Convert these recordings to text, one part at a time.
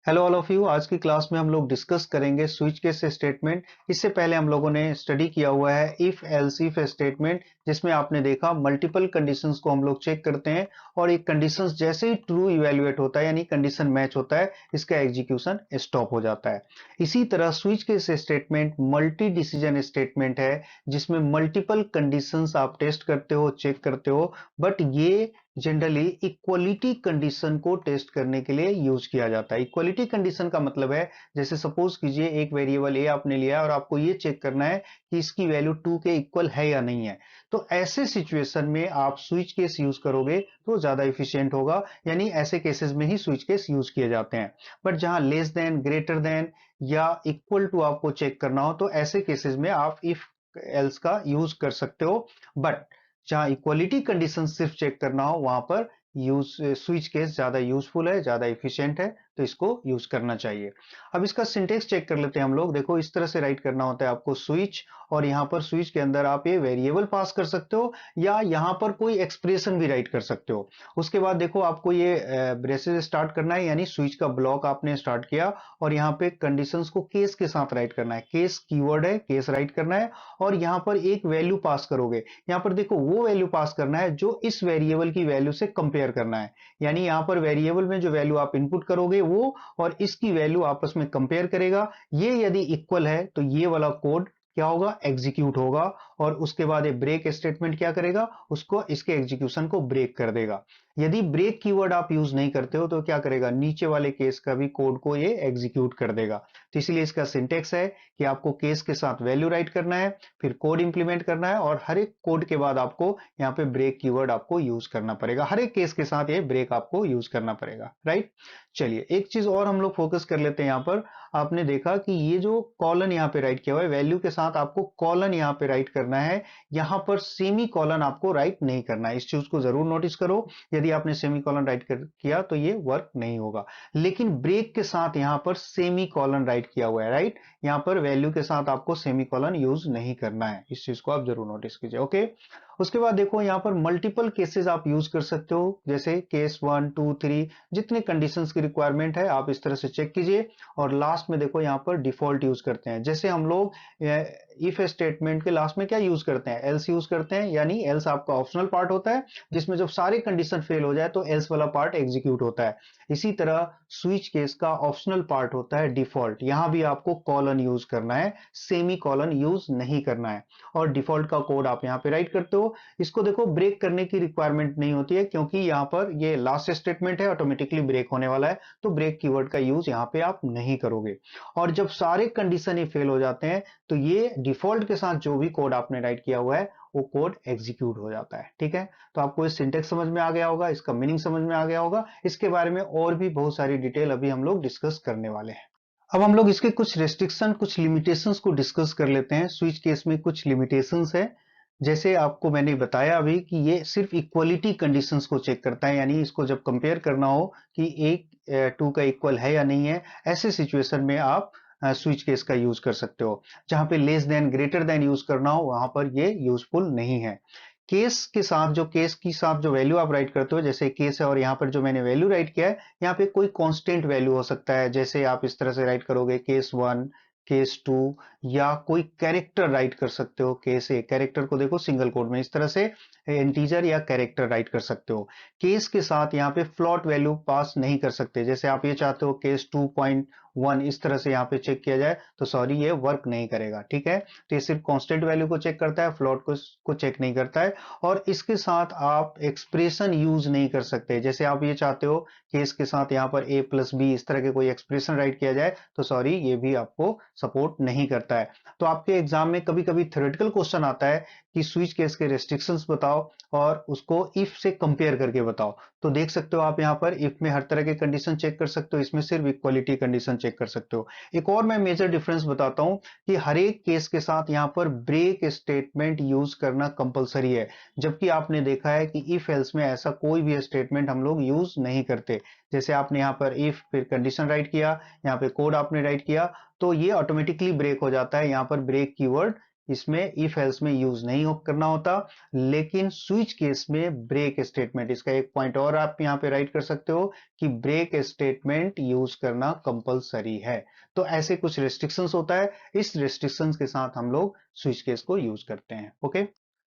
Hello all of you. आज की class में हम लोग डिस्कस करेंगे स्विच केस स्टेटमेंट। इससे पहले हम लोगों ने स्टडी किया हुआ है इफ एल्स इफ स्टेटमेंट, जिसमें आपने देखा मल्टीपल कंडीशंस को हम लोग चेक करते हैं और एक कंडीशंस जैसे ही ट्रू इवेल्युएट होता है यानी कंडीशन मैच होता है, इसका एग्जीक्यूशन स्टॉप हो जाता है। इसी तरह switch case statement multi decision statement है, जिसमें मल्टीपल कंडीशंस आप टेस्ट करते हो, चेक करते हो, बट ये जनरली इक्वलिटी कंडीशन को टेस्ट करने के लिए यूज किया जाता है। इक्वलिटी कंडीशन का मतलब है, जैसे सपोज कीजिए एक वेरिएबल ए आपने लिया और आपको ये चेक करना है कि इसकी वैल्यू 2 के इक्वल है या नहीं है। तो ऐसे सिचुएशन में आप स्विच केस यूज करोगे तो ज्यादा इफिशियंट होगा, यानी ऐसे केसेस में ही स्विच केस यूज किए जाते हैं। बट जहां लेस देन, ग्रेटर देन या इक्वल टू आपको चेक करना हो तो ऐसे केसेस में आप इफ एल्स का यूज कर सकते हो। बट जहां इक्वलिटी कंडीशन सिर्फ चेक करना हो वहां पर यूज स्विच केस ज्यादा यूजफुल है, ज्यादा इफिशियंट है, तो इसको यूज करना चाहिए। अब इसका सिंटेक्स चेक कर लेते हैं हम लोग। देखो इस तरह से राइट करना होता है आपको स्विच, और यहां पर स्विच के अंदर आप ये वेरिएबल पास कर सकते हो या यहां पर कोई एक्सप्रेशन भी राइट कर सकते हो। उसके बाद देखो आपको ये ब्रेसेस स्टार्ट करना है, यानी स्विच का ब्लॉक आपने स्टार्ट किया और यहाँ पे कंडीशंस को केस के साथ राइट करना है। केस कीवर्ड है, केस राइट करना है और यहाँ पर एक वैल्यू पास करोगे। यहाँ पर देखो वो वैल्यू पास करना है जो इस वेरिएबल की वैल्यू से कंपेयर करना है, यानी यहाँ पर वेरिएबल में जो वैल्यू आप इनपुट करोगे वो और इसकी वैल्यू आपस में कंपेयर करेगा। ये यदि इक्वल है तो ये वाला कोड क्या होगा, एग्जीक्यूट होगा, और उसके बाद ये ब्रेक स्टेटमेंट क्या करेगा, उसको इसके एग्जीक्यूशन को ब्रेक कर देगा। यदि ब्रेक कीवर्ड आप यूज नहीं करते हो तो क्या करेगा, नीचे वाले केस का भी कोड को ये एग्जीक्यूट कर देगा। तो इसलिए इसका सिंटेक्स है कि आपको केस के साथ वैल्यू राइट करना है, फिर कोड इंप्लीमेंट करना है, और हर एक कोड के बाद आपको यहाँ पे ब्रेक कीवर्ड आपको यूज करना पड़ेगा। हर एक केस के साथ ये ब्रेक आपको यूज करना पड़ेगा, राइट। चलिए एक चीज और हम लोग फोकस कर लेते हैं। यहाँ पर आपने देखा कि ये जो कॉलन यहाँ पे राइट किया हुआ है, वैल्यू के साथ आपको कॉलन यहाँ पे राइट करना है, यहाँ पर सेमी कॉलन आपको राइट नहीं करना है। इस चीज को जरूर नोटिस करो, यदि आपने सेमी कॉलन राइट किया तो ये वर्क नहीं होगा। लेकिन ब्रेक के साथ यहाँ पर सेमी कॉलन राइट किया हुआ है, राइट। यहाँ पर वैल्यू के साथ आपको सेमीकोलन यूज नहीं करना है, इस चीज को आप जरूर नोटिस कीजिए, ओके। उसके बाद देखो यहाँ पर मल्टीपल केसेस आप यूज कर सकते हो, जैसे केस 1 2 3, जितने कंडीशंस की रिक्वायरमेंट है आप इस तरह से चेक कीजिए। और लास्ट में देखो यहाँ पर डिफॉल्ट यूज करते हैं, जैसे हम लोग इफ स्टेटमेंट के लास्ट में क्या यूज करते हैं, एल्स यूज करते हैं, यानी एल्स आपका ऑप्शनल पार्ट होता है, जिसमें जब सारे कंडीशन फेल हो जाए तो एल्स वाला पार्ट एग्जीक्यूट होता है। इसी तरह स्विच केस का ऑप्शनल पार्ट होता है डिफॉल्ट, यहां भी आपको कॉलन यूज करना है, सेमी कॉलन यूज नहीं करना है। और डिफॉल्ट का कोड आप यहां पे राइट करते हो। इसको देखो ब्रेक करने की रिक्वायरमेंट नहीं होती है, क्योंकि यहां पर ये लास्ट स्टेटमेंट है, ऑटोमेटिकली ब्रेक होने वाला है, तो ब्रेक कीवर्ड का यूज यहां पे आप नहीं करोगे। और जब सारे कंडीशन ही फेल हो जाते हैं तो ये डिफॉल्ट के साथ जो भी कोड आपने राइट किया हुआ है वो कोड एग्जीक्यूट हो जाता है, ठीक है। तो आपको ये सिंटेक्स समझ में आ गया होगा, इसका मीनिंग समझ में आ गया होगा। इसके बारे में और भी बहुत सारी डिटेल अभी हम लोग डिस्कस करने वाले हैं। अब हम लोग इसके कुछ रेस्ट्रिक्शन, कुछ लिमिटेशंस को डिस्कस कर लेते हैं। स्विच केस में कुछ लिमिटेशंस है, जैसे आपको मैंने बताया अभी कि ये सिर्फ इक्वलिटी कंडीशंस को चेक करता है, यानी इसको जब कंपेयर करना हो कि एक 2 का इक्वल है या नहीं है, ऐसे सिचुएशन में आप स्विच केस का यूज कर सकते हो। जहां पे less than, greater than use करना हो वहां पर ये यूजफुल नहीं है। केस के साथ जो केस के साथ जो वैल्यू आप राइट करते हो, जैसे केस है और यहाँ पर जो मैंने वैल्यू राइट किया है, यहाँ पे कोई कांस्टेंट वैल्यू हो सकता है, जैसे आप इस तरह से राइट करोगे केस 1, केस 2, या कोई कैरेक्टर राइट कर सकते हो। केस ए, कैरेक्टर को देखो सिंगल कोड में इस तरह से इंटीजर या कैरेक्टर राइट कर सकते हो। केस के साथ यहाँ पे फ्लोट वैल्यू पास नहीं कर सकते, जैसे आप ये चाहते हो केस 2.1 इस तरह से यहाँ पे चेक किया जाए, तो सॉरी ये वर्क नहीं करेगा, ठीक है। तो ये सिर्फ कांस्टेंट वैल्यू को चेक करता है, फ्लोट को चेक नहीं करता है। और इसके साथ आप एक्सप्रेशन यूज नहीं कर सकते, जैसे आप ये चाहते हो कि इसके साथ यहाँ पर a प्लस बी इस तरह के कोई एक्सप्रेशन राइट किया जाए, तो सॉरी ये भी आपको सपोर्ट नहीं करता है। तो आपके एग्जाम में कभी कभी थ्योरेटिकल क्वेश्चन आता है कि स्विच केस के रेस्ट्रिक्शंस बताओ और उसको इफ से कंपेयर करके बताओ। तो देख सकते हो आप यहाँ पर इफ में हर तरह के कंडीशन चेक कर सकते हो, इसमें सिर्फ इक्वलिटी कंडीशन चेक कर सकते हो। एक और मैं मेजर डिफरेंस बताता हूं कि हर एक केस के साथ यहाँ पर ब्रेक स्टेटमेंट यूज करना कंपलसरी है, जबकि आपने देखा है कि इफ एल्स में ऐसा कोई भी स्टेटमेंट हम लोग यूज नहीं करते। जैसे आपने यहाँ पर इफ फिर कंडीशन राइट किया, यहाँ पे कोड आपने राइट किया, तो ये ऑटोमेटिकली ब्रेक हो जाता है, यहाँ पर ब्रेक कीवर्ड इसमें इफ एल्स में यूज नहीं करना होता, लेकिन स्विच केस में ब्रेक स्टेटमेंट, इसका एक पॉइंट और आप यहां पे राइट कर सकते हो कि ब्रेक स्टेटमेंट यूज करना कंपलसरी है। तो ऐसे कुछ रेस्ट्रिक्शंस होता है, इस रेस्ट्रिक्शंस के साथ हम लोग स्विच केस को यूज करते हैं। ओके,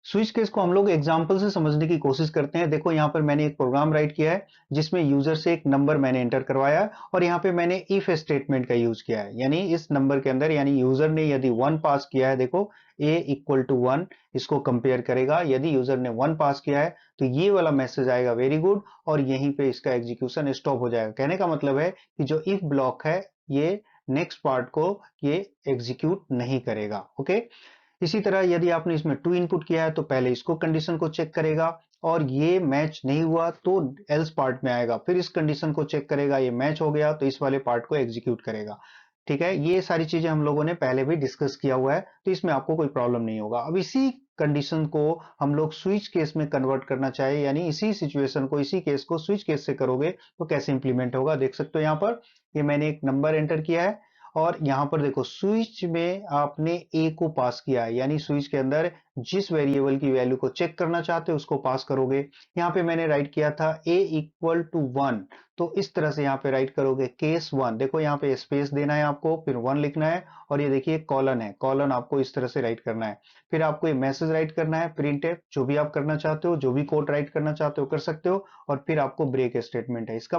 स्विच केस को हम लोग एग्जांपल से समझने की कोशिश करते हैं। देखो यहाँ पर मैंने एक प्रोग्राम राइट किया है जिसमें यूजर से एक नंबर मैंने एंटर करवाया और यहाँ पे मैंने इफ स्टेटमेंट का यूज किया है, यानी इस नंबर के अंदर, यानी यूजर ने यदि 1 पास किया है, देखो a इक्वल टू 1, इसको कंपेयर करेगा। यदि यूजर ने 1 पास किया है तो ये वाला मैसेज आएगा वेरी गुड, और यहीं पे इसका एग्जीक्यूशन स्टॉप हो जाएगा। कहने का मतलब है कि जो इफ ब्लॉक है ये नेक्स्ट पार्ट को ये एग्जीक्यूट नहीं करेगा। ओके, इसी तरह यदि आपने इसमें 2 इनपुट किया है तो पहले इसको कंडीशन को चेक करेगा, और ये मैच नहीं हुआ तो एल्स पार्ट में आएगा, फिर इस कंडीशन को चेक करेगा, ये मैच हो गया तो इस वाले पार्ट को एग्जीक्यूट करेगा। ठीक है, ये सारी चीजें हम लोगों ने पहले भी डिस्कस किया हुआ है, तो इसमें आपको कोई प्रॉब्लम नहीं होगा। अब इसी कंडीशन को हम लोग स्विच केस में कन्वर्ट करना चाहिए, यानी इसी सिचुएशन को, इसी केस को स्विच केस से करोगे तो कैसे इंप्लीमेंट होगा, देख सकते हो यहाँ पर ये मैंने एक नंबर एंटर किया है और यहां पर देखो स्विच में आपने ए को पास किया है, यानी स्विच के अंदर जिस वेरिएबल की वैल्यू को चेक करना चाहते हो उसको पास करोगे। यहाँ पे मैंने राइट किया था a इक्वल टू 1, तो इस तरह से यहाँ पे राइट करोगे केस 1। देखो यहाँ पे स्पेस देना है आपको, फिर 1 लिखना है, और ये देखिए कॉलन है, कॉलन आपको इस तरह से राइट करना है। फिर आपको ये मैसेज राइट करना है, प्रिंट है, जो भी आप करना चाहते हो, जो भी कोड राइट करना चाहते हो कर सकते हो, और फिर आपको ब्रेक स्टेटमेंट है, इसका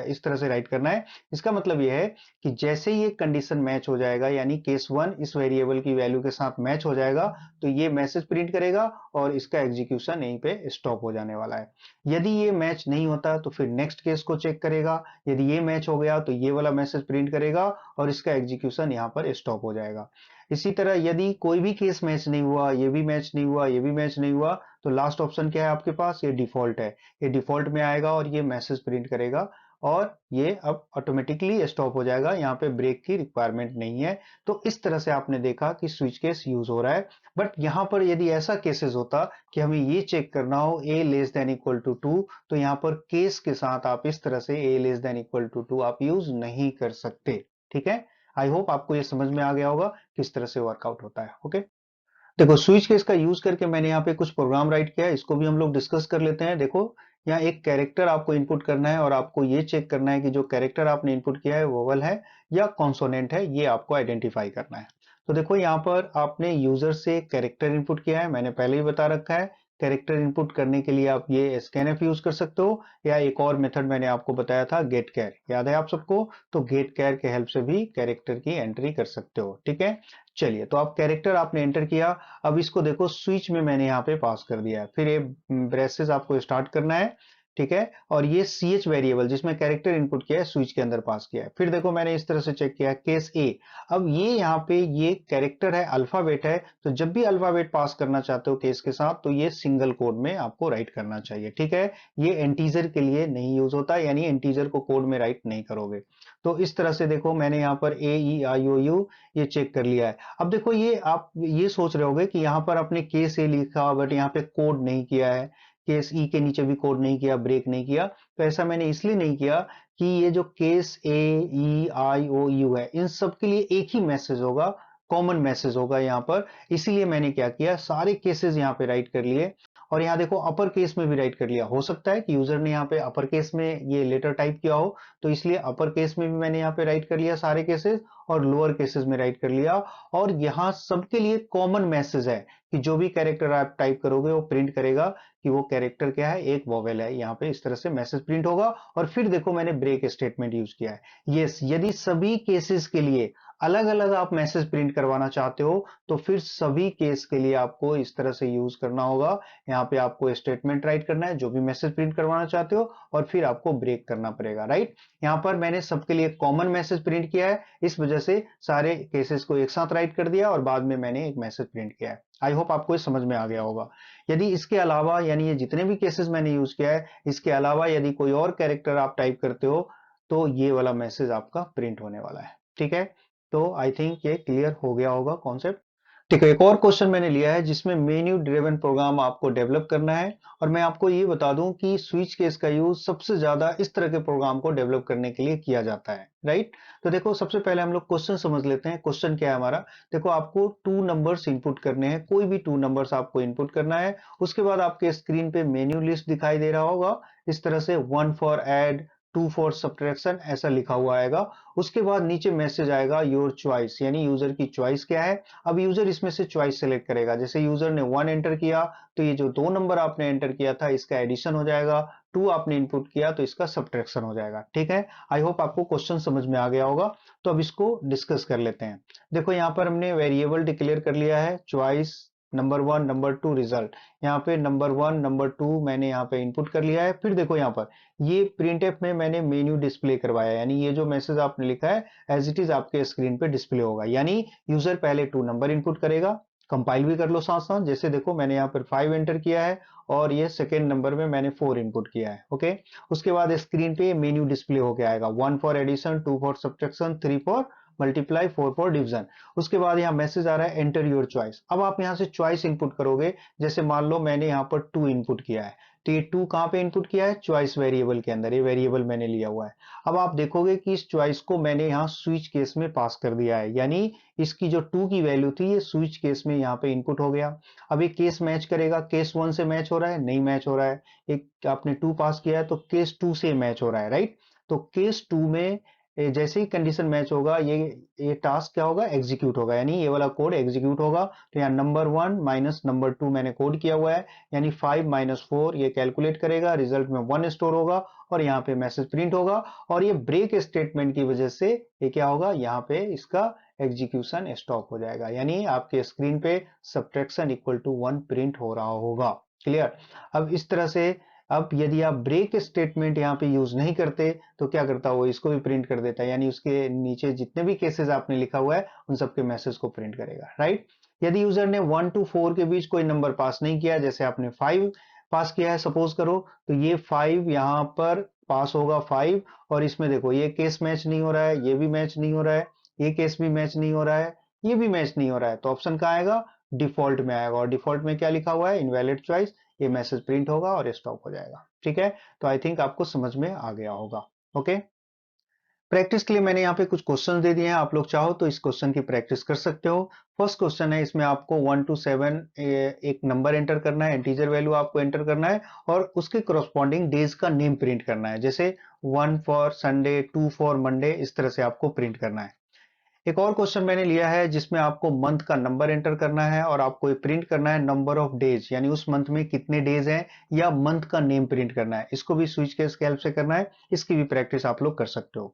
इस तरह से राइट करना है। इसका मतलब यह है कि जैसे ये कंडीशन मैच हो जाएगा, यानी केस 1 इस वेरिएबल की वैल्यू के साथ मैच हो जाएगा, तो ये मैसेज प्रिंट करेगा और इसका एग्जीक्यूशन यहीं पे स्टॉप हो जाने वाला है। यदि ये मैच नहीं होता तो फिर नेक्स्ट केस को चेक करेगा, यदि ये मैच हो गया तो ये वाला मैसेज प्रिंट करेगा और इसका एग्जीक्यूशन यहाँ पर स्टॉप हो जाएगा। इसी तरह यदि कोई भी केस मैच नहीं हुआ, ये भी मैच नहीं हुआ, ये भी मैच नहीं हुआ, तो लास्ट ऑप्शन क्या है आपके पास, ये डिफॉल्ट है, ये डिफॉल्ट में आएगा और ये मैसेज प्रिंट करेगा और ये अब ऑटोमेटिकली स्टॉप हो जाएगा, यहाँ पे ब्रेक की रिक्वायरमेंट नहीं है। तो इस तरह से आपने देखा कि स्विच केस यूज हो रहा है। बट यहाँ पर यदि ऐसा केसेस होता कि हमें ये चेक करना हो a less than equal to 2, तो यहाँ पर केस के साथ आप इस तरह से a less than equal to 2 आप यूज नहीं कर सकते। ठीक है, आई होप आपको ये समझ में आ गया होगा किस तरह से वर्कआउट होता है। ओके, देखो स्विच केस का यूज करके मैंने यहाँ पे कुछ प्रोग्राम राइट किया है, इसको भी हम लोग डिस्कस कर लेते हैं। देखो यहाँ एक कैरेक्टर आपको इनपुट करना है और आपको ये चेक करना है कि जो कैरेक्टर आपने इनपुट किया है वोवल है या कॉन्सोनेंट है, ये आपको आइडेंटिफाई करना है। तो देखो यहाँ पर आपने यूजर से कैरेक्टर इनपुट किया है, मैंने पहले ही बता रखा है। कैरेक्टर इनपुट करने के लिए आप ये स्कैनफ यूज कर सकते हो, या एक और मेथड मैंने आपको बताया था गेट कैर, याद है आप सबको, तो गेट कैर के हेल्प से भी कैरेक्टर की एंट्री कर सकते हो। ठीक है, चलिए, तो आप कैरेक्टर आपने एंटर किया, अब इसको देखो स्विच में मैंने यहाँ पे पास कर दिया है, फिर ये ब्रेसेस आपको स्टार्ट करना है। ठीक है, और ये सी एच वेरिएबल जिसमें कैरेक्टर इनपुट किया है स्विच के अंदर पास किया है। फिर देखो मैंने इस तरह से चेक किया केस ए, अब ये यहाँ पे ये कैरेक्टर है, अल्फाबेट है, तो जब भी अल्फाबेट पास करना चाहते हो केस के साथ तो ये सिंगल कोड में आपको राइट करना चाहिए। ठीक है, ये इंटीजर के लिए नहीं यूज होता, यानी इंटीजर को कोड में राइट नहीं करोगे। तो इस तरह से देखो मैंने यहाँ पर ए ई आई ओ यू ये चेक कर लिया है। अब देखो ये आप ये सोच रहे होगे कि यहाँ पर आपने केस ए लिखा बट यहाँ पे कोड नहीं किया है, केस ई के नीचे भी कोड नहीं किया, ब्रेक नहीं किया। तो ऐसा मैंने इसलिए नहीं किया कि ये जो case A E I O you है इन सब के लिए एक ही मैसेज होगा, कॉमन मैसेज होगा यहाँ पर। इसीलिए मैंने क्या किया, सारे केसेस यहाँ पे राइट कर लिए, और यहाँ देखो अपर केस में भी राइट कर लिया। हो सकता है कि यूजर ने यहाँ पे अपर केस में ये लेटर टाइप किया हो, तो इसलिए अपर केस में भी मैंने यहाँ पे राइट कर लिया सारे केसेस, और लोअर केसेस में राइट कर लिया। और यहाँ सबके लिए कॉमन मैसेज है कि जो भी कैरेक्टर आप टाइप करोगे वो प्रिंट करेगा कि वो कैरेक्टर क्या है, एक वोवेल है। यहाँ पे इस तरह से मैसेज प्रिंट होगा। और फिर देखो मैंने ब्रेक स्टेटमेंट यूज किया है। यस, यदि सभी केसेस के लिए अलग अलग आप मैसेज प्रिंट करवाना चाहते हो तो फिर सभी केस के लिए आपको इस तरह से यूज करना होगा। यहाँ पे आपको स्टेटमेंट राइट करना है जो भी मैसेज प्रिंट करवाना चाहते हो, और फिर आपको ब्रेक करना पड़ेगा। राइट, यहाँ पर मैंने सबके लिए कॉमन मैसेज प्रिंट किया है, इस वजह से सारे केसेस को एक साथ राइट कर दिया और बाद में मैंने एक मैसेज प्रिंट किया है। आई होप आपको ये समझ में आ गया होगा। यदि इसके अलावा, यानी ये जितने भी केसेस मैंने यूज किया है, इसके अलावा यदि कोई और कैरेक्टर आप टाइप करते हो तो ये वाला मैसेज आपका प्रिंट होने वाला है। ठीक है, तो आई थिंक ये क्लियर हो गया होगा कॉन्सेप्ट। ठीक है, एक और क्वेश्चन मैंने लिया है जिसमें मेन्यू ड्रिवन प्रोग्राम आपको डेवलप करना है। और मैं आपको ये बता दूं कि स्विच केस का यूज सबसे ज्यादा इस तरह के प्रोग्राम को डेवलप करने के लिए किया जाता है, राइट। तो देखो, सबसे पहले हम लोग क्वेश्चन समझ लेते हैं। क्वेश्चन क्या है हमारा? देखो, आपको टू नंबर्स इनपुट करने हैं, कोई भी टू नंबर्स आपको इनपुट करना है। उसके बाद आपके स्क्रीन पे मेन्यू लिस्ट दिखाई दे रहा होगा, इस तरह से 1 फॉर ऐड, 2 फॉर सब्ट्रैक्शन, ऐसा लिखा हुआ आएगा। उसके बाद नीचे मैसेज आएगा योर चॉइस, यानी यूजर की चॉइस क्या है। अब यूजर इसमें से चॉइस सेलेक्ट करेगा। जैसे यूजर ने 1 एंटर किया तो ये जो दो नंबर आपने एंटर किया था इसका एडिशन हो जाएगा, 2 आपने इनपुट किया तो इसका सब्ट्रैक्शन हो जाएगा। ठीक है, आई होप आपको क्वेश्चन समझ में आ गया होगा। तो अब इसको डिस्कस कर लेते हैं। देखो, यहाँ पर हमने वेरिएबल डिक्लेयर कर लिया है, चॉइस नंबर 1 नंबर 2 रिजल्ट। यहाँ पे नंबर 1 नंबर 2 मैंने यहाँ पे इनपुट कर लिया है। फिर देखो, यहाँ पर ये प्रिंटफ में मैंने मेन्यू डिस्प्ले करवाया, यानी ये जो मैसेज आपने लिखा है एज इट इज आपके स्क्रीन पे डिस्प्ले होगा। यानी यूजर पहले 2 नंबर इनपुट करेगा। कंपाइल भी कर लो साथ साथ। जैसे देखो, मैंने यहाँ पर 5 एंटर किया है और ये सेकेंड नंबर में मैंने 4 इनपुट किया है। ओके, उसके बाद स्क्रीन पे मेन्यू डिस्प्ले होके आएगा, 1 for addition, 2 for subtraction, 3 for multiply, 4 for division. उसके बाद यहाँ मैसेज आ रहा है एंटर योर चॉइस। अब आप यहाँ से चॉइस इनपुट करोगे। जैसे मान लो मैंने यहाँ पर 2 इनपुट किया है, तो ये 2 कहाँ पे इनपुट किया है? चॉइस वेरिएबल के अंदर, ये वेरिएबल मैंने लिया हुआ है। अब आप देखोगे कि इस चॉइस को मैंने यहाँ स्विच केस में पास कर दिया है, यानी इसकी जो 2 की वैल्यू थी ये स्विच केस में यहाँ पे इनपुट हो गया। अब ये केस मैच करेगा, केस 1 से मैच हो रहा है? नहीं मैच हो रहा है। एक आपने 2 पास किया है तो केस 2 से मैच हो रहा है, राइट। तो केस 2 में जैसे ही कंडीशन मैच होगा, ये टास्क क्या होगा? एग्जीक्यूट होगा, यानी ये वाला कोड एग्जीक्यूट होगा। तो यहाँ नंबर 1 माइनस नंबर 2 मैंने कोड किया हुआ है, यानी 5 - 4 ये कैलकुलेट करेगा, रिजल्ट में 1 स्टोर होगा और यहाँ पे मैसेज प्रिंट होगा। और ये ब्रेक स्टेटमेंट की वजह से ये क्या होगा? यहाँ पे इसका एग्जीक्यूशन स्टॉप हो जाएगा, यानी आपके स्क्रीन पे सब्ट्रैक्शन इक्वल टू 1 प्रिंट हो रहा होगा। क्लियर? अब इस तरह से, अब यदि आप ब्रेक स्टेटमेंट यहाँ पे यूज नहीं करते तो क्या करता है? वो इसको भी प्रिंट कर देता है, यानी उसके नीचे जितने भी केसेस आपने लिखा हुआ है उन सबके मैसेज को प्रिंट करेगा, राइट। यदि यूजर ने 1 to 4 के बीच कोई नंबर पास नहीं किया, जैसे आपने 5 पास किया है सपोज करो, तो ये 5 यहाँ पर पास होगा 5। और इसमें देखो, ये केस मैच नहीं हो रहा है, ये भी मैच नहीं हो रहा है, ये केस भी मैच नहीं हो रहा है, ये भी मैच नहीं हो रहा है। तो ऑप्शन कहाँ आएगा? डिफॉल्ट में आएगा। और डिफॉल्ट में क्या लिखा हुआ है? Invalid choice. ये मैसेज प्रिंट होगा और स्टॉप हो जाएगा। ठीक है, तो आई थिंक आपको समझ में आ गया होगा। ओके, प्रैक्टिस के लिए मैंने यहाँ पे कुछ क्वेश्चन दे दिए हैं, आप लोग चाहो तो इस क्वेश्चन की प्रैक्टिस कर सकते हो। फर्स्ट क्वेश्चन है, इसमें आपको 1 to 7 एक नंबर एंटर करना है, इंटीजर वैल्यू आपको एंटर करना है और उसके करस्पॉन्डिंग डेज का नेम प्रिंट करना है। जैसे 1 फॉर संडे, 2 फॉर मंडे, इस तरह से आपको प्रिंट करना है। एक और क्वेश्चन मैंने लिया है जिसमें आपको मंथ का नंबर एंटर करना है और आपको ये प्रिंट करना है नंबर ऑफ डेज, यानी उस मंथ में कितने डेज हैं, या मंथ का नेम प्रिंट करना है। इसको भी स्विच केस के हेल्प से करना है, इसकी भी प्रैक्टिस आप लोग कर सकते हो।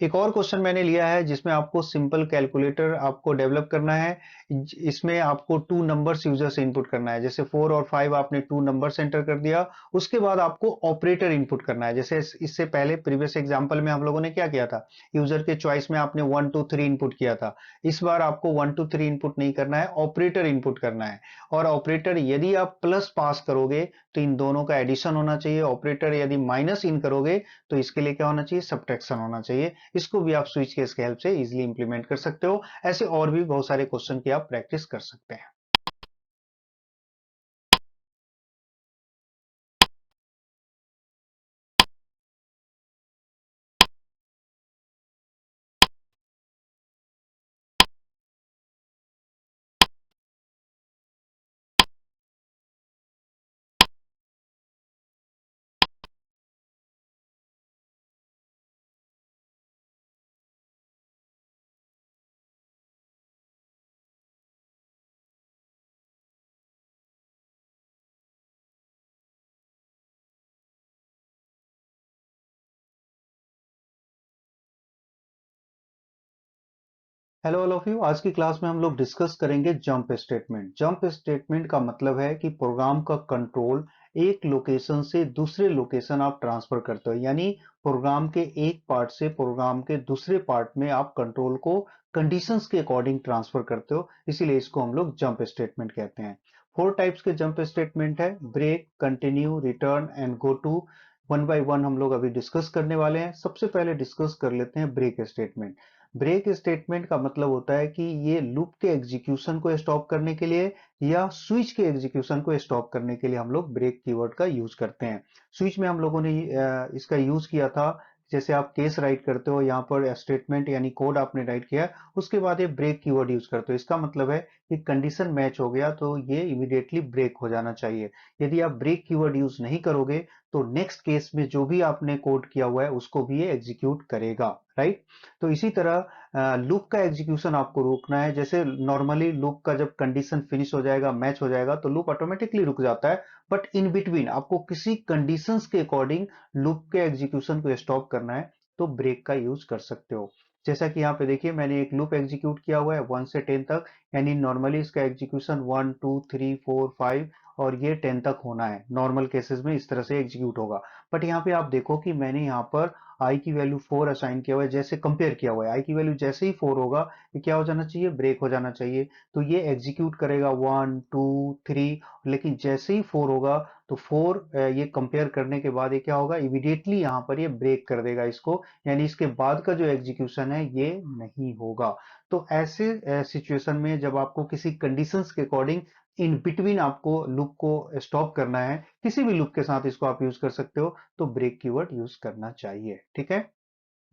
एक और क्वेश्चन मैंने लिया है जिसमें आपको सिंपल कैलकुलेटर आपको डेवलप करना है। इसमें आपको 2 नंबर्स यूजर से इनपुट करना है। जैसे 4 और 5 आपने 2 नंबर्स एंटर कर दिया, उसके बाद आपको ऑपरेटर इनपुट करना है। जैसे इससे पहले प्रीवियस एग्जांपल में हम लोगों ने क्या किया था? यूजर के चॉइस में आपने 1 2 3 इनपुट किया था। इस बार आपको 1 2 3 इनपुट नहीं करना है, ऑपरेटर इनपुट करना है। और ऑपरेटर यदि आप प्लस पास करोगे तो इन दोनों का एडिशन होना चाहिए। ऑपरेटर यदि माइनस इन करोगे तो इसके लिए क्या होना चाहिए? सब्ट्रैक्शन होना चाहिए। इसको भी आप स्विच केस के हेल्प से इजीली इंप्लीमेंट कर सकते हो। ऐसे और भी बहुत सारे क्वेश्चन की आप प्रैक्टिस कर सकते हैं। हेलो ऑल ऑफ यू, आज की क्लास में हम लोग डिस्कस करेंगे जंप स्टेटमेंट। जंप स्टेटमेंट का मतलब है कि प्रोग्राम का कंट्रोल एक लोकेशन से दूसरे लोकेशन आप ट्रांसफर करते हो, यानी प्रोग्राम के एक पार्ट से प्रोग्राम के दूसरे पार्ट में आप कंट्रोल को कंडीशंस के अकॉर्डिंग ट्रांसफर करते हो, इसीलिए इसको हम लोग जंप स्टेटमेंट कहते हैं। 4 टाइप्स के जंप स्टेटमेंट है, break, continue, return and go to. One by one हम लोग अभी डिस्कस करने वाले हैं। सबसे पहले डिस्कस कर लेते हैं ब्रेक स्टेटमेंट। ब्रेक स्टेटमेंट का मतलब होता है कि ये लूप के एग्जीक्यूशन को स्टॉप करने के लिए या स्विच के एग्जीक्यूशन को स्टॉप करने के लिए हम लोग ब्रेक कीवर्ड का यूज करते हैं। स्विच में हम लोगों ने इसका यूज किया था, जैसे आप केस राइट करते हो, यहाँ पर स्टेटमेंट यानी कोड आपने राइट किया, उसके बाद ये ब्रेक कीवर्ड यूज करते हो। इसका मतलब है कि कंडीशन मैच हो गया तो ये इमीडिएटली ब्रेक हो जाना चाहिए। यदि आप ब्रेक कीवर्ड यूज नहीं करोगे तो नेक्स्ट केस में जो भी आपने कोड किया हुआ है उसको भी ये एग्जीक्यूट करेगा, राइट। तो इसी तरह लूप का एग्जीक्यूशन आपको रोकना है। जैसे नॉर्मली लूप का जब कंडीशन फिनिश हो जाएगा, मैच हो जाएगा, तो लूप ऑटोमेटिकली रुक जाता है। बट इन बिटवीन आपको किसी कंडीशंस के अकॉर्डिंग लूप के एग्जीक्यूशन को स्टॉप करना है तो ब्रेक का यूज कर सकते हो। जैसा कि यहाँ पे देखिए मैंने एक लूप एग्जीक्यूट किया हुआ है 1 से 10 तक, यानी नॉर्मली इसका एग्जीक्यूशन 1 2 3 4 5 और ये 10 तक होना है। नॉर्मल केसेस में इस तरह से एग्जीक्यूट होगा। बट यहाँ पे आप देखो कि मैंने यहाँ पर आई की वैल्यू 4 असाइन किया हुआ है, जैसे कंपेयर किया हुआ है। आई की वैल्यू जैसे ही 4 होगा ये क्या हो जाना चाहिए, ब्रेक हो जाना चाहिए। तो ये एग्जीक्यूट करेगा 1 2 3, लेकिन जैसे ही 4 होगा तो 4 ये कंपेयर करने के बाद ये क्या होगा, इमीडिएटली यहाँ पर ये ब्रेक कर देगा इसको, यानी इसके बाद का जो एग्जीक्यूशन है ये नहीं होगा। तो ऐसे सिचुएशन में जब आपको किसी कंडीशंस के अकॉर्डिंग इन बिटवीन आपको लूप को स्टॉप करना है, किसी भी लूप के साथ इसको आप यूज कर सकते हो, तो ब्रेक कीवर्ड यूज करना चाहिए। ठीक है,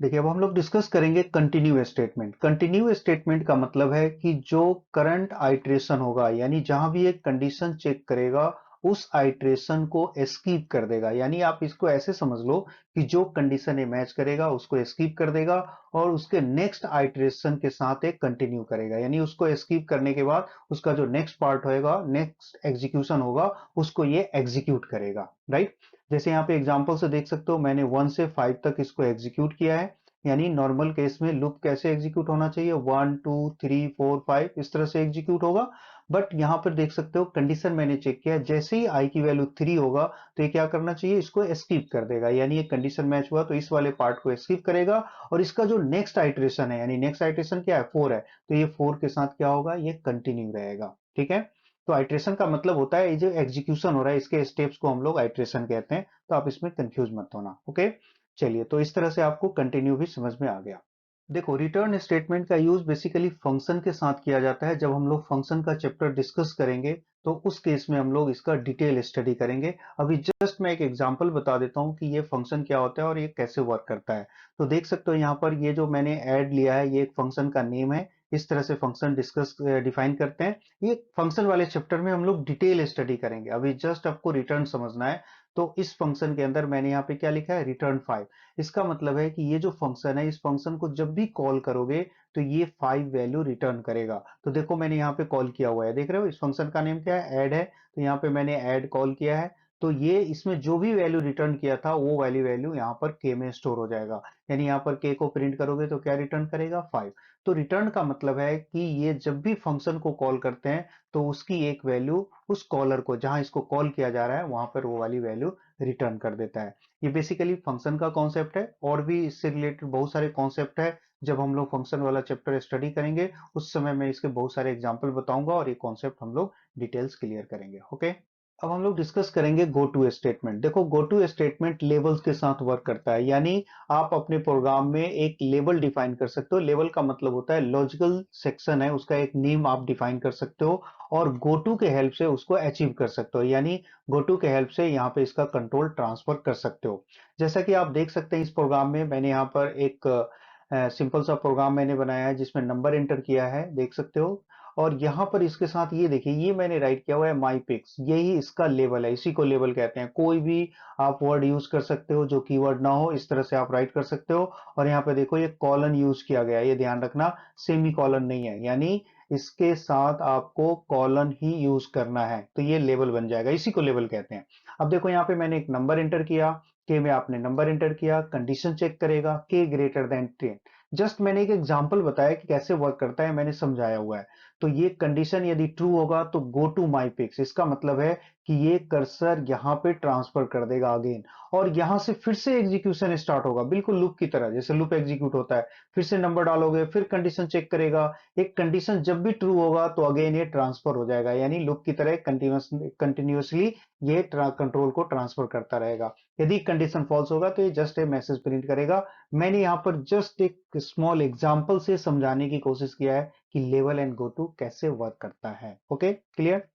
देखिए अब हम लोग डिस्कस करेंगे कंटिन्यू स्टेटमेंट। कंटिन्यू स्टेटमेंट का मतलब है कि जो करंट आइट्रेशन होगा, यानी जहां भी एक कंडीशन चेक करेगा उस आइट्रेशन को स्कीप कर देगा। यानी आप इसको ऐसे समझ लो कि जो कंडीशन ये मैच करेगा उसको स्कीप कर देगा और उसके नेक्स्ट आइट्रेशन के साथ एक कंटिन्यू करेगा। यानी उसको स्कीप करने के बाद उसका जो नेक्स्ट पार्ट होगा, नेक्स्ट एग्जीक्यूशन होगा, उसको ये एग्जीक्यूट करेगा, राइट। जैसे यहाँ पे एग्जांपल से देख सकते हो, मैंने 1 से 5 तक इसको एग्जीक्यूट किया है। यानी नॉर्मल केस में लूप कैसे एग्जीक्यूट होना चाहिए, 1 2 3 4 5 इस तरह से एग्जीक्यूट होगा। बट यहां पर देख सकते हो कंडीशन मैंने चेक किया, जैसे ही आई की वैल्यू 3 होगा तो ये क्या करना चाहिए, इसको स्किप कर देगा। यानी ये कंडीशन मैच हुआ तो इस वाले पार्ट को स्किप करेगा और इसका जो नेक्स्ट आइट्रेशन है, यानी नेक्स्ट आइट्रेशन क्या है, 4 है, तो ये 4 के साथ क्या होगा, ये कंटिन्यू रहेगा। ठीक है, तो आइट्रेशन का मतलब होता है ये जो एग्जीक्यूशन हो रहा है इसके स्टेप्स को हम लोग आइट्रेशन कहते हैं। तो आप इसमें कंफ्यूज मत होना, ओके। चलिए, तो इस तरह से आपको कंटिन्यू भी समझ में आ गया। देखो, रिटर्न स्टेटमेंट का यूज बेसिकली फंक्शन के साथ किया जाता है। जब हम लोग फंक्शन का चैप्टर डिस्कस करेंगे तो उस केस में हम लोग इसका डिटेल स्टडी करेंगे। अभी जस्ट मैं एक एग्जांपल बता देता हूं कि ये फंक्शन क्या होता है और ये कैसे वर्क करता है। तो देख सकते हो यहाँ पर ये जो मैंने ऐड लिया है ये एक फंक्शन का नेम है। इस तरह से फंक्शन डिस्कस डिफाइन करते हैं। ये फंक्शन वाले चैप्टर में हम लोग डिटेल स्टडी करेंगे। अभी जस्ट आपको रिटर्न समझना है। तो इस फंक्शन के अंदर मैंने यहाँ पे क्या लिखा है, रिटर्न 5। इसका मतलब है कि ये जो फंक्शन है, इस फंक्शन को जब भी कॉल करोगे तो ये 5 वैल्यू रिटर्न करेगा। तो देखो मैंने यहाँ पे कॉल किया हुआ है, देख रहे हो इस फंक्शन का नेम क्या है, ऐड है। तो यहाँ पे मैंने ऐड कॉल किया है। तो ये इसमें जो भी वैल्यू रिटर्न किया था वो वाली वैल्यू यहाँ पर के में स्टोर हो जाएगा। यानी यहाँ पर के को प्रिंट करोगे तो क्या रिटर्न करेगा, 5। तो रिटर्न का मतलब है कि ये जब भी फंक्शन को कॉल करते हैं तो उसकी एक वैल्यू उस कॉलर को, जहां इसको कॉल किया जा रहा है वहां पर वो वाली वैल्यू रिटर्न कर देता है। ये बेसिकली फंक्शन का कॉन्सेप्ट है। और भी इससे रिलेटेड बहुत सारे कॉन्सेप्ट है। जब हम लोग फंक्शन वाला चैप्टर स्टडी करेंगे उस समय मैं इसके बहुत सारे एग्जांपल बताऊंगा और ये कॉन्सेप्ट हम लोग डिटेल्स क्लियर करेंगे, ओके। अब हम लोग डिस्कस करेंगे गो टू स्टेटमेंट। देखो, गो टू स्टेटमेंट लेवल्स के साथ वर्क करता है। यानी आप अपने प्रोग्राम में एक लेवल डिफाइन कर सकते हो। लेवल का मतलब होता है लॉजिकल सेक्शन है, उसका एक नेम आप डिफाइन कर सकते हो और गो टू के हेल्प से उसको अचीव कर सकते हो। यानी गो टू के हेल्प से यहाँ पे इसका कंट्रोल ट्रांसफर कर सकते हो। जैसा कि आप देख सकते हैं इस प्रोग्राम में मैंने यहाँ पर एक सिंपल सा प्रोग्राम मैंने बनाया है जिसमें नंबर एंटर किया है, देख सकते हो। और यहाँ पर इसके साथ ये देखिए, ये मैंने राइट किया हुआ है माई पिक्स, यही इसका लेवल है, इसी को लेवल कहते हैं। कोई भी आप वर्ड यूज कर सकते हो जो कीवर्ड ना हो, इस तरह से आप राइट कर सकते हो। और यहाँ पे देखो ये कॉलन यूज किया गया है, ये ध्यान रखना, सेमी कॉलन नहीं है। यानी इसके साथ आपको कॉलन ही यूज करना है तो ये लेवल बन जाएगा, इसी को लेवल कहते हैं। अब देखो यहाँ पे मैंने एक नंबर एंटर किया, के में आपने नंबर एंटर किया, कंडीशन चेक करेगा के ग्रेटर देन 10। जस्ट मैंने एक एग्जांपल बताया कि कैसे वर्क करता है, मैंने समझाया हुआ है। तो ये कंडीशन यदि ट्रू होगा तो गो टू माई पिक्स, इसका मतलब है कि ये कर्सर यहां पे ट्रांसफर कर देगा अगेन, और यहां से फिर से एग्जीक्यूशन स्टार्ट होगा, बिल्कुल लूप की तरह, जैसे लूप एग्जीक्यूट होता है। फिर से नंबर डालोगे, फिर कंडीशन चेक करेगा। एक कंडीशन जब भी ट्रू होगा तो अगेन ये ट्रांसफर हो जाएगा, यानी लूप की तरह कंटिन्यूसली ये कंट्रोल को ट्रांसफर करता रहेगा। यदि कंडीशन फॉल्स होगा तो ये जस्ट ए मैसेज प्रिंट करेगा। मैंने यहाँ पर जस्ट एक स्मॉल एग्जाम्पल से समझाने की कोशिश किया है कि लेवल एंड गो टू कैसे वर्क करता है। Okay, clear.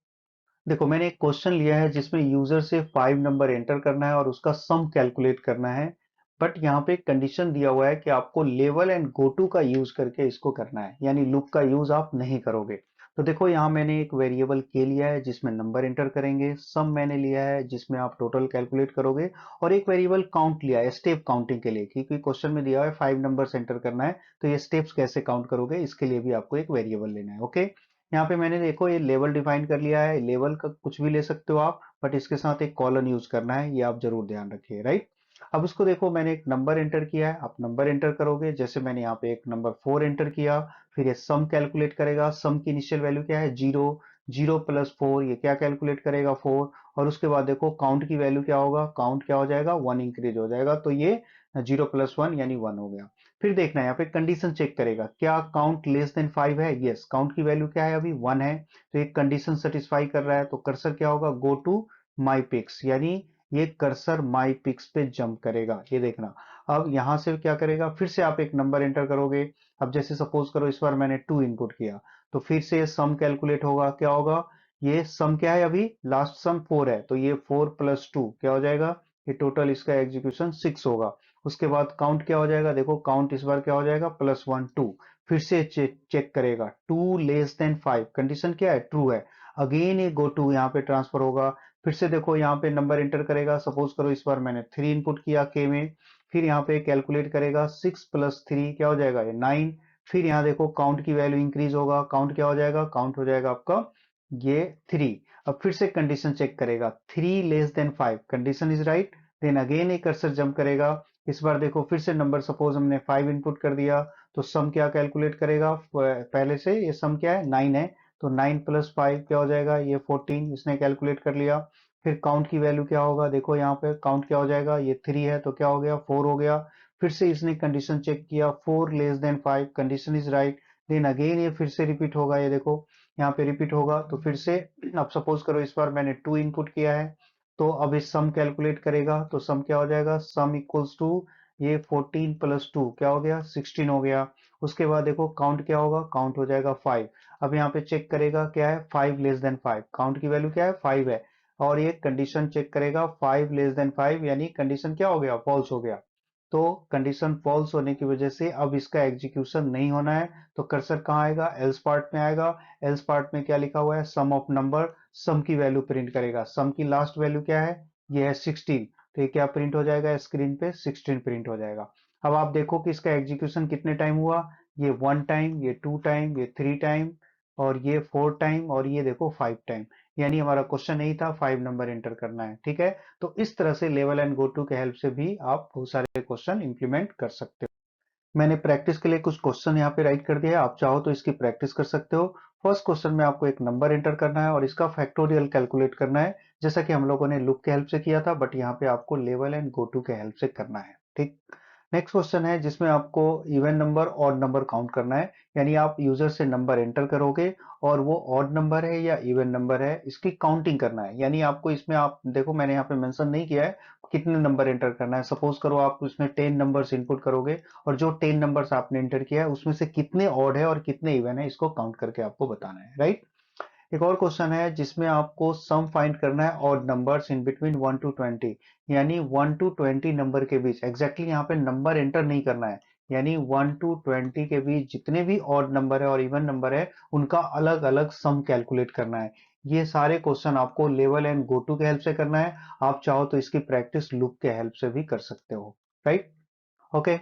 देखो मैंने एक क्वेश्चन लिया है जिसमें यूजर से 5 नंबर एंटर करना है और उसका सम कैलकुलेट करना है, बट यहाँ पे कंडीशन दिया हुआ है कि आपको लेवल एंड गो टू का यूज करके इसको करना है, यानी लूप का यूज आप नहीं करोगे। तो देखो यहाँ मैंने एक वेरिएबल के लिया है जिसमें नंबर एंटर करेंगे, सम मैंने लिया है जिसमें आप टोटल कैलकुलेट करोगे, और एक वेरिएबल काउंट लिया है स्टेप काउंटिंग के लिए, क्योंकि क्वेश्चन में दिया हुआ है 5 नंबर्स एंटर करना है, तो ये स्टेप्स कैसे काउंट करोगे इसके लिए भी आपको एक वेरिएबल लेना है। ओके, यहाँ पे मैंने देखो ये लेवल डिफाइन कर लिया है, लेवल का कुछ भी ले सकते हो आप, बट इसके साथ एक कॉलन यूज करना है, ये आप जरूर ध्यान रखिए, राइट। अब उसको देखो मैंने एक नंबर एंटर किया है, आप नंबर एंटर करोगे, जैसे मैंने यहाँ पे एक नंबर 4 एंटर किया, फिर ये सम कैलकुलेट करेगा, सम की इनिशियल वैल्यू क्या है 0, 0 प्लस 4 ये क्या कैलकुलेट करेगा 4, और उसके बाद देखो काउंट की वैल्यू क्या होगा, काउंट क्या हो जाएगा 1 इंक्रीज हो जाएगा, तो ये 0 प्लस 1 यानी 1 हो गया। फिर देखना है यहाँ पे कंडीशन चेक करेगा, क्या काउंट लेस देन 5 है, यस काउंट की वैल्यू क्या है अभी 1 है, तो एक कंडीशन सेटिस्फाई कर रहा है, तो कर्सर क्या होगा गो टू माई पिक्स, यानी ये कर्सर माई पिक्स पे जंप करेगा, ये देखना। अब यहां से क्या करेगा, फिर से आप एक नंबर एंटर करोगे, अब जैसे सपोज करो इस बार मैंने 2 इनपुट किया, तो फिर से सम कैलकुलेट होगा, क्या होगा, ये सम क्या है अभी लास्ट सम 4 है, तो ये 4 प्लस 2 क्या हो जाएगा, ये टोटल इसका एग्जीक्यूशन 6 होगा। उसके बाद काउंट क्या हो जाएगा, देखो काउंट इस बार क्या हो जाएगा +1 2, फिर से चेक करेगा 2 लेस देन 5, कंडीशन क्या है ट्रू है, अगेन ये गो टू यहाँ पे ट्रांसफर होगा, फिर से देखो यहाँ पे नंबर एंटर करेगा, सपोज करो इस बार मैंने 3 इनपुट किया के में, फिर यहाँ पे कैलकुलेट करेगा 6 प्लस 3 क्या हो जाएगा ये 9, फिर यहाँ देखो काउंट की वैल्यू इंक्रीज होगा, काउंट क्या हो जाएगा, काउंट हो जाएगा आपका ये 3। अब फिर से कंडीशन चेक करेगा 3 less than 5, condition is right, then again एक कर्सर जंप करेगा, इस बार देखो फिर से नंबर सपोज हमने 5 इनपुट कर दिया, तो सम क्या कैलकुलेट करेगा, पहले से ये सम क्या है 9 है, तो 9 प्लस 5 क्या हो जाएगा ये 14, इसने कैलकुलेट कर लिया। फिर काउंट की वैल्यू क्या होगा, देखो यहाँ पे काउंट क्या हो जाएगा, ये 3 है तो क्या हो गया 4 हो गया। फिर से इसने कंडीशन चेक किया 4 less than 5, condition is right, then again ये फिर से रिपीट होगा, ये देखो यहाँ पे रिपीट होगा, तो फिर से अब सपोज करो इस बार मैंने 2 इनपुट किया है, तो अब इस सम कैलकुलेट करेगा, तो सम क्या हो जाएगा, सम इक्वल्स टू ये 14 प्लस 2 क्या हो गया 16 हो गया। उसके बाद देखो काउंट क्या होगा, काउंट हो जाएगा 5। अब यहाँ पे चेक करेगा क्या है 5 लेस देन 5, काउंट की वैल्यू क्या है 5 है, और ये कंडीशन चेक करेगा 5 लेस देन 5, यानी कंडीशन क्या हो गया फॉल्स हो गया। तो कंडीशन फॉल्स होने की वजह से अब इसका एग्जीक्यूशन नहीं होना है, तो कर्सर कहाँ आएगा, एल्स पार्ट में आएगा। एल्स पार्ट में क्या लिखा हुआ है, सम ऑफ नंबर, सम की वैल्यू प्रिंट करेगा, सम की लास्ट वैल्यू क्या है, ये है 16, तो ये क्या प्रिंट हो जाएगा स्क्रीन पे 16 प्रिंट हो जाएगा। अब आप देखो कि इसका एग्जीक्यूशन कितने टाइम हुआ, ये 1 टाइम, ये 2 टाइम, ये 3 टाइम, और ये 4 टाइम, और ये देखो 5 टाइम, यानी हमारा क्वेश्चन नहीं था 5 नंबर एंटर करना है, ठीक है। तो इस तरह से लेवल एंड गो टू के हेल्प से भी आप बहुत सारे क्वेश्चन इंप्लीमेंट कर सकते हो। मैंने प्रैक्टिस के लिए कुछ क्वेश्चन यहाँ पे राइट कर दिया है, आप चाहो तो इसकी प्रैक्टिस कर सकते हो। फर्स्ट क्वेश्चन में आपको एक नंबर एंटर करना है और इसका फैक्टोरियल कैलकुलेट करना है, जैसा कि हम लोगों ने लुक के हेल्प से किया था, बट यहाँ पे आपको लेवल एंड गो टू के हेल्प से करना है, ठीक। नेक्स्ट क्वेश्चन है जिसमें आपको even number odd number count करना है, यानी आप यूजर से नंबर एंटर करोगे और वो ऑड नंबर है या इवन नंबर है इसकी काउंटिंग करना है, यानी आपको इसमें आप देखो मैंने यहाँ पे मेंशन नहीं किया है कितने नंबर एंटर करना है। सपोज करो आप उसमें 10 नंबर्स इनपुट करोगे और जो 10 नंबर्स आपने एंटर किया है उसमें से कितने ऑड है और कितने इवन है इसको काउंट करके आपको बताना है, राइट। एक और क्वेश्चन है जिसमें आपको सम फाइंड करना है odd numbers in between 1 to 20, यानी 1 टू 20 नंबर के बीच एग्जैक्टली यहाँ पे नंबर एंटर नहीं करना है, यानी 1 टू 20 के बीच जितने भी ऑड नंबर है और इवन नंबर है उनका अलग अलग सम कैलकुलेट करना है। ये सारे क्वेश्चन आपको लेवल एंड गो टू के हेल्प से करना है, आप चाहो तो इसकी प्रैक्टिस लूप के हेल्प से भी कर सकते हो, राइट। ओके,